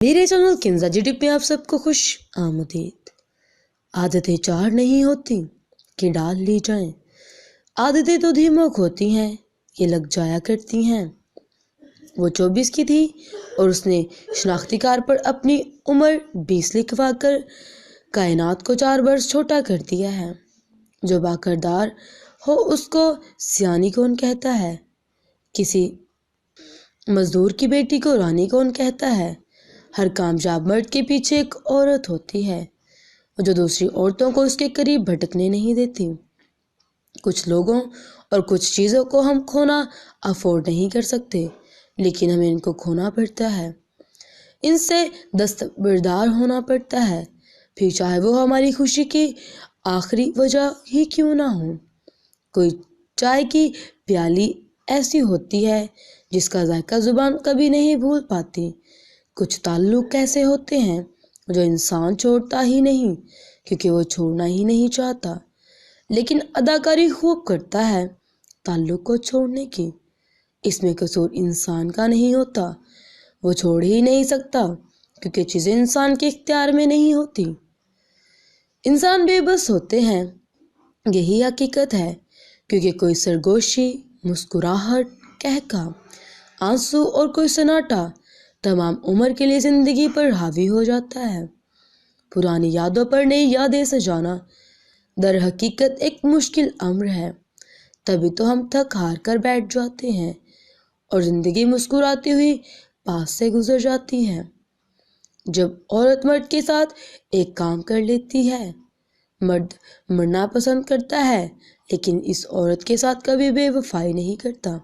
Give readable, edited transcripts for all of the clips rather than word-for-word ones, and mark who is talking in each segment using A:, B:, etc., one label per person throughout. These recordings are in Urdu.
A: میرے چینل کنزا جی ٹپ میں آپ سب کو خوش آمدید۔ عادتیں چار نہیں ہوتی کہ ڈال لی جائیں، عادتیں تو دھیموک ہوتی ہیں یہ لگ جایا کرتی ہیں۔ وہ 24 کی تھی اور اس نے شناختی کارڈ پر اپنی عمر 20 لکھوا کر کائنات کو 4 برس چھوٹا کر دیا ہے۔ جو باکردار ہو اس کو سیانی کون کہتا ہے، کسی مزدور کی بیٹی کو رانی کون کہتا ہے۔ ہر کامیاب مرد کے پیچھے ایک عورت ہوتی ہے جو دوسری عورتوں کو اس کے قریب بھٹکنے نہیں دیتی۔ کچھ لوگوں اور کچھ چیزوں کو ہم کھونا افورڈ نہیں کر سکتے، لیکن ہمیں ان کو کھونا پڑتا ہے، ان سے دستبردار ہونا پڑتا ہے، پھر چاہے وہ ہماری خوشی کی آخری وجہ ہی کیوں نہ ہو۔ کوئی چائے کی پیالی ایسی ہوتی ہے جس کا ذائقہ زبان کبھی نہیں بھول پاتی۔ کچھ تعلق ایسے ہوتے ہیں جو انسان چھوڑتا ہی نہیں کیونکہ وہ چھوڑنا ہی نہیں چاہتا، لیکن اداکاری خوب کرتا ہے تعلق کو چھوڑنے کی۔ اس میں قصور انسان کا نہیں ہوتا، وہ چھوڑ ہی نہیں سکتا کیونکہ چیزیں انسان کے اختیار میں نہیں ہوتی۔ انسان بے بس ہوتے ہیں، یہی حقیقت ہے، کیونکہ کوئی سرگوشی، مسکراہٹ، قہقہ، آنسو اور کوئی سناٹا تمام عمر کے لیے زندگی پر حاوی ہو جاتا ہے۔ پرانی یادوں پر نئی یادیں سجانا در حقیقت ایک مشکل امر ہے، تبھی تو ہم تھک ہار کر بیٹھ جاتے ہیں اور زندگی مسکراتی ہوئی پاس سے گزر جاتی ہے۔ جب عورت مرد کے ساتھ ایک کام کر لیتی ہے، مرد مرنا پسند کرتا ہے لیکن اس عورت کے ساتھ کبھی بے وفائی نہیں کرتا۔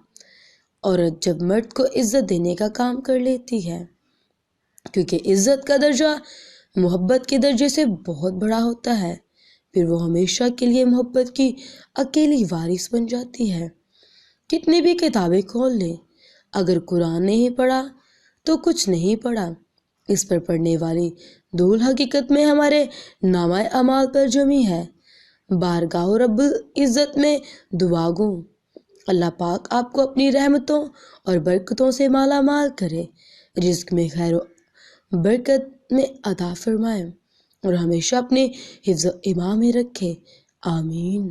A: عورت جب مرد کو عزت دینے کا کام کر لیتی ہے، کیونکہ عزت کا درجہ محبت کے درجے سے بہت بڑا ہوتا ہے، پھر وہ ہمیشہ کے لیے محبت کی اکیلی وارث بن جاتی ہے۔ کتنی بھی کتابیں کھول لیں، اگر قرآن نہیں پڑھا تو کچھ نہیں پڑھا۔ اس پر پڑھنے والی دھول حقیقت میں ہمارے نامہ اعمال پر جمی ہے۔ بارگاہ رب العزت میں دعا گو، اللہ پاک آپ کو اپنی رحمتوں اور برکتوں سے مالا مال کرے، رزق میں خیر و برکت میں عطا فرمائے اور ہمیشہ اپنے حفظ و ایمان میں رکھے، آمین۔